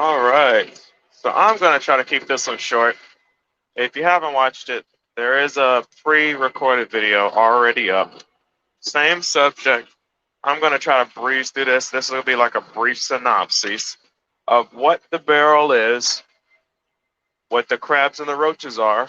All right. So I'm going to try to keep this one short. If you haven't watched it, there is a pre-recorded video already up. Same subject. I'm going to try to breeze through this. This will be like a brief synopsis of what the barrel is, what the crabs and the roaches are,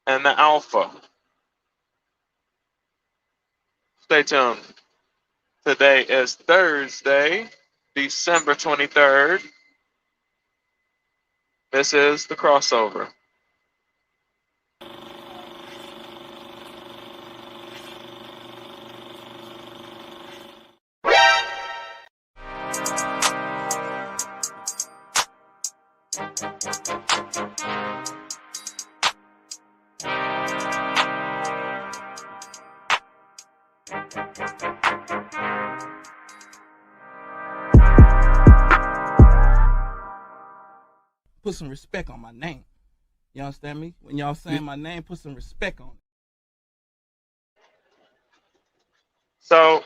and the alpha. Stay tuned. Today is Thursday, December 23rd. This is the crossover. Put some respect on my name. You understand me? When y'all saying my name, put some respect on it. So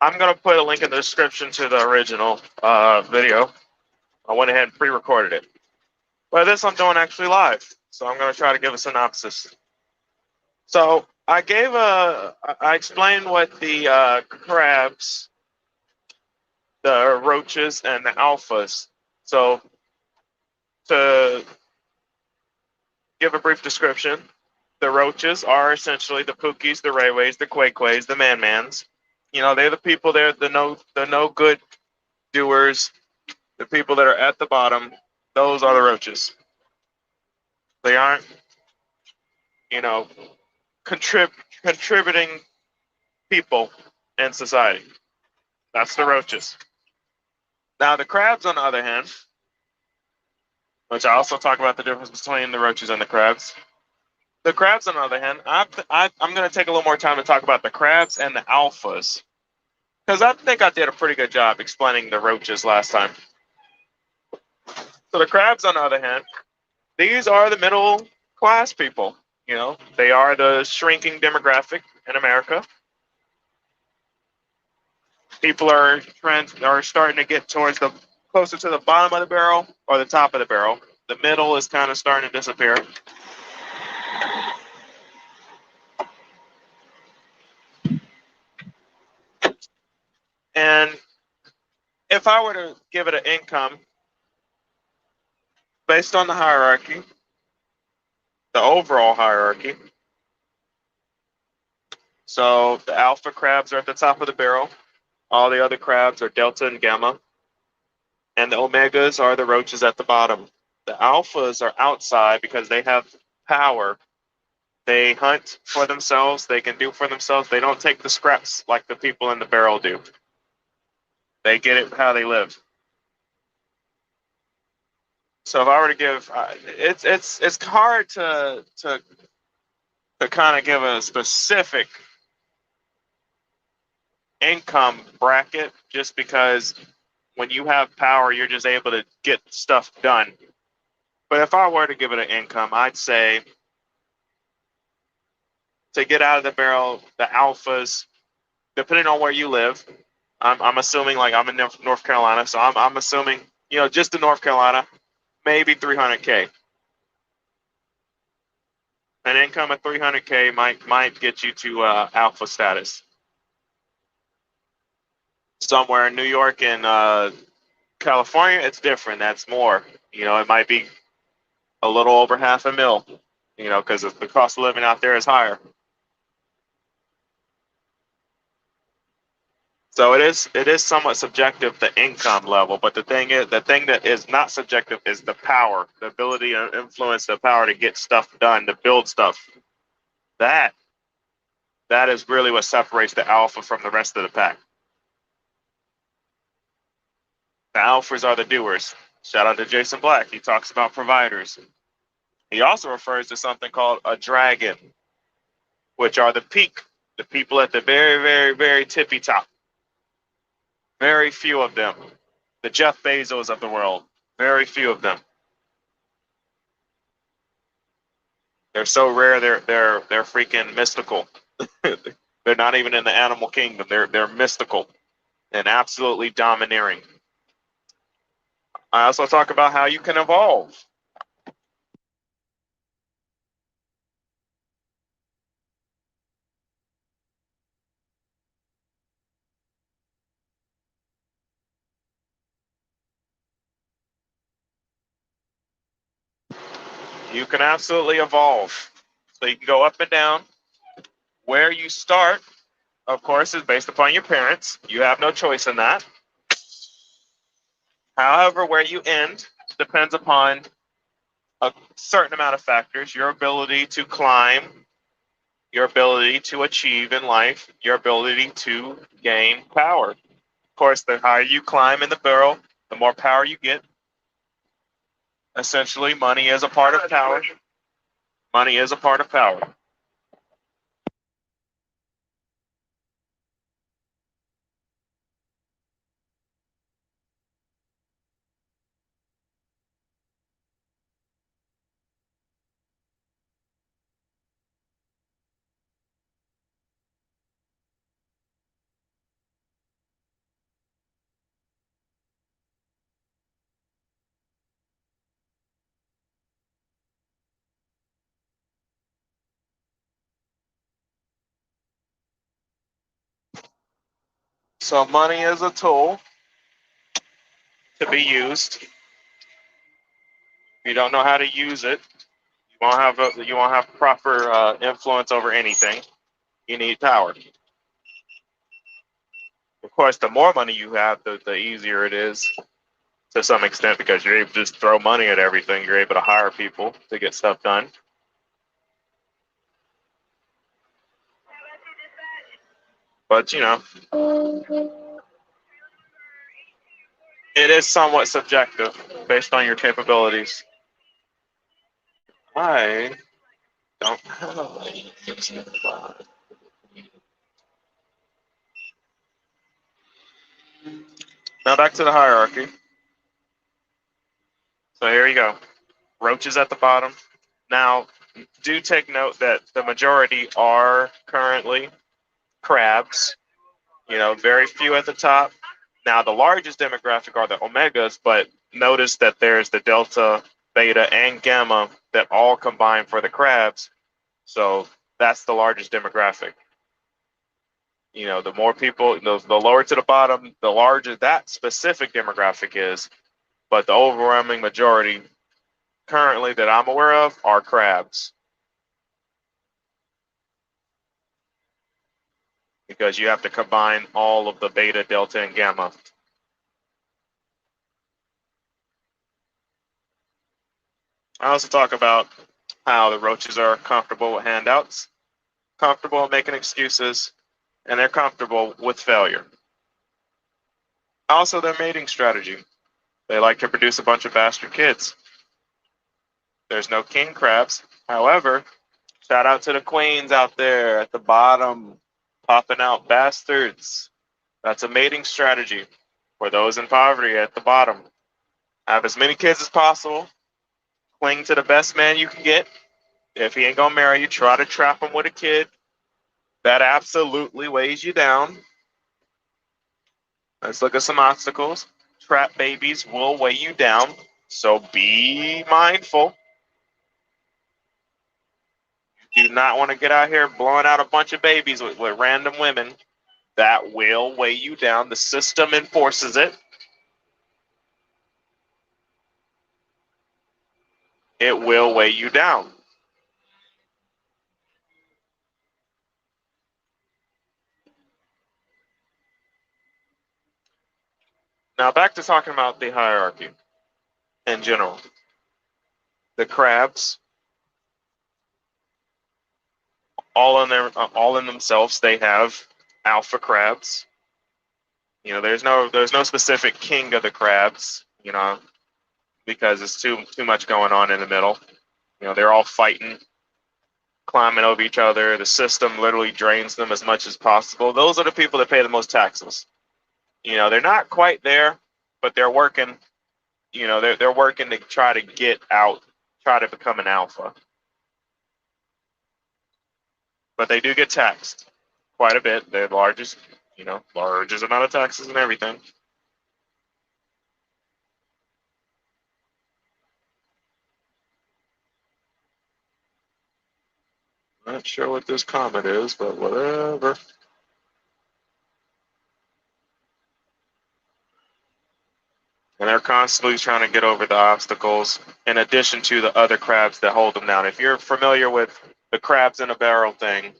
I'm going to put a link in the description to the original video. I went ahead and pre-recorded it. But this I'm doing actually live. So I'm going to try to give a synopsis. So I explained what the crabs, the roaches, and the alphas. So to give a brief description, the roaches are essentially the Pookies, the Rayways, the Quakeways, the Man-Mans. You know, they're the people, they're the no good doers, the people that are at the bottom. Those are the roaches. They aren't, you know, contributing people in society. That's the roaches. Now, the crabs, on the other hand, which I also talk about the difference between the roaches and the crabs. The crabs, on the other hand, I'm going to take a little more time to talk about the crabs and the alphas. Because I think I did a pretty good job explaining the roaches last time. So the crabs, on the other hand, these are the middle class people. You know, they are the shrinking demographic in America. People are starting to get towards the closer to the bottom of the barrel or the top of the barrel. The middle is kind of starting to disappear. And if I were to give it an income based on the hierarchy, the overall hierarchy, so the alpha crabs are at the top of the barrel. All the other crabs are delta and gamma. And the omegas are the roaches at the bottom. The alphas are outside because they have power. They hunt for themselves. They can do for themselves. They don't take the scraps like the people in the barrel do. They get it how they live. So if I were to give, it's hard to kind of give a specific income bracket just because when you have power, you're just able to get stuff done. But if I were to give it an income, I'd say to get out of the barrel, the alphas, depending on where you live, I'm assuming like I'm in North Carolina, so I'm assuming, you know, just in North Carolina, maybe 300K. An income of 300K might get you to alpha status. Somewhere in New York and California, it's different. That's more. You know, it might be a little over $500,000. You know, because the cost of living out there is higher. So it is somewhat subjective, the income level, but the thing that is not subjective is the power, the ability to influence, the power to get stuff done, to build stuff. That is really what separates the alpha from the rest of the pack. The alphas are the doers. Shout out to Jason Black. He talks about providers. He also refers to something called a dragon, which are the peak, the people at the very, very, very tippy top. Very few of them. The Jeff Bezos of the world. Very few of them. They're so rare. They're freaking mystical. They're not even in the animal kingdom. They're mystical and absolutely domineering. I also talk about how you can evolve. You can absolutely evolve. So you can go up and down. Where you start, of course, is based upon your parents. You have no choice in that. However, where you end depends upon a certain amount of factors: your ability to climb, your ability to achieve in life, your ability to gain power. Of course, the higher you climb in the barrel, the more power you get. Essentially, money is a part of power. Money is a part of power. So money is a tool to be used. If you don't know how to use it, you won't have proper influence over anything. You need power. Of course, the more money you have, the easier it is to some extent because you're able to just throw money at everything. You're able to hire people to get stuff done. But it is somewhat subjective based on your capabilities. I don't have a Now back to the hierarchy. So here you go. Roaches at the bottom. Now, do take note that the majority are currently crabs. Very few at the top. Now, the largest demographic are the omegas, but notice that there's the delta, beta, and gamma that all combine for the crabs. So that's the largest demographic. The more people, the lower to the bottom, the larger that specific demographic is. But the overwhelming majority currently that I'm aware of are crabs because you have to combine all of the beta, delta, and gamma. I also talk about how the roaches are comfortable with handouts, comfortable making excuses, and they're comfortable with failure. Also, their mating strategy. They like to produce a bunch of bastard kids. There's no king crabs. However, shout out to the queens out there at the bottom, popping out bastards. That's a mating strategy for those in poverty at the bottom. Have as many kids as possible. Cling to the best man you can get. If he ain't gonna marry you, try to trap him with a kid. That absolutely weighs you down. Let's look at some obstacles. Trap babies will weigh you down, so be mindful. You do not want to get out here blowing out a bunch of babies with random women. That will weigh you down. The system enforces it. It will weigh you down. Now back to talking about the hierarchy in general. The crabs, all in themselves, they have alpha crabs. There's no specific king of the crabs. Because it's too much going on in the middle. They're all fighting, climbing over each other. The system literally drains them as much as possible. Those are the people that pay the most taxes. They're not quite there, but they're working. They're working to try to get out, try to become an alpha. But they do get taxed quite a bit. They're largest amount of taxes and everything. Not sure what this comment is, but whatever. And they're constantly trying to get over the obstacles in addition to the other crabs that hold them down. If you're familiar with the crabs in a barrel thing,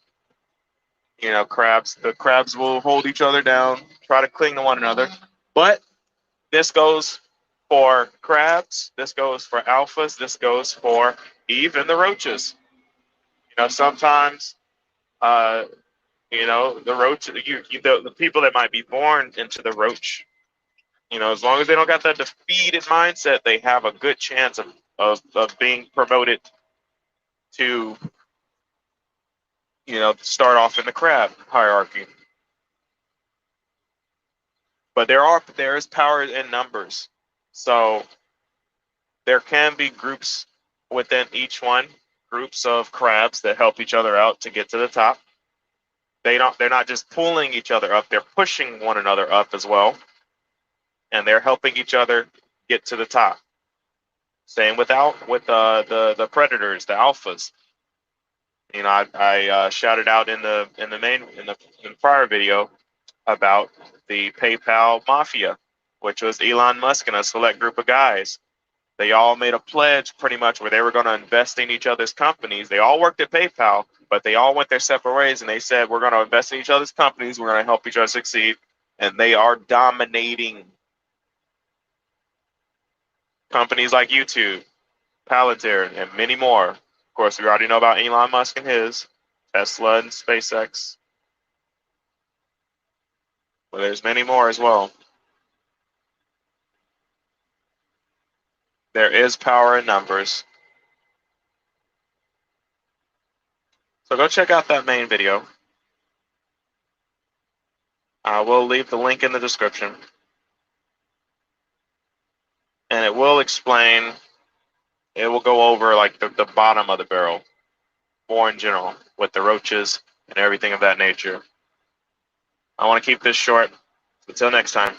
you know, the crabs will hold each other down, try to cling to one another. But this goes for crabs, this goes for alphas, this goes for even the roaches. You know, sometimes, you know, the roach, the people that might be born into the roach, you know, as long as they don't got that defeated mindset, they have a good chance of being promoted to, you know, start off in the crab hierarchy. But there is power in numbers. So there can be groups within each one, groups of crabs that help each other out to get to the top. They're not just pulling each other up, they're pushing one another up as well. And they're helping each other get to the top. Same with the predators, the alphas. You know, I shouted out in the prior video about the PayPal mafia, which was Elon Musk and a select group of guys. They all made a pledge pretty much where they were going to invest in each other's companies. They all worked at PayPal, but they all went their separate ways and they said, we're going to invest in each other's companies. We're going to help each other succeed. And they are dominating companies like YouTube, Palantir, and many more. Of course, we already know about Elon Musk and his, Tesla and SpaceX. But there's many more as well. There is power in numbers. So go check out that main video. I will leave the link in the description. And it will explain, it will go over like the bottom of the barrel, more in general, with the roaches and everything of that nature. I want to keep this short. Until next time.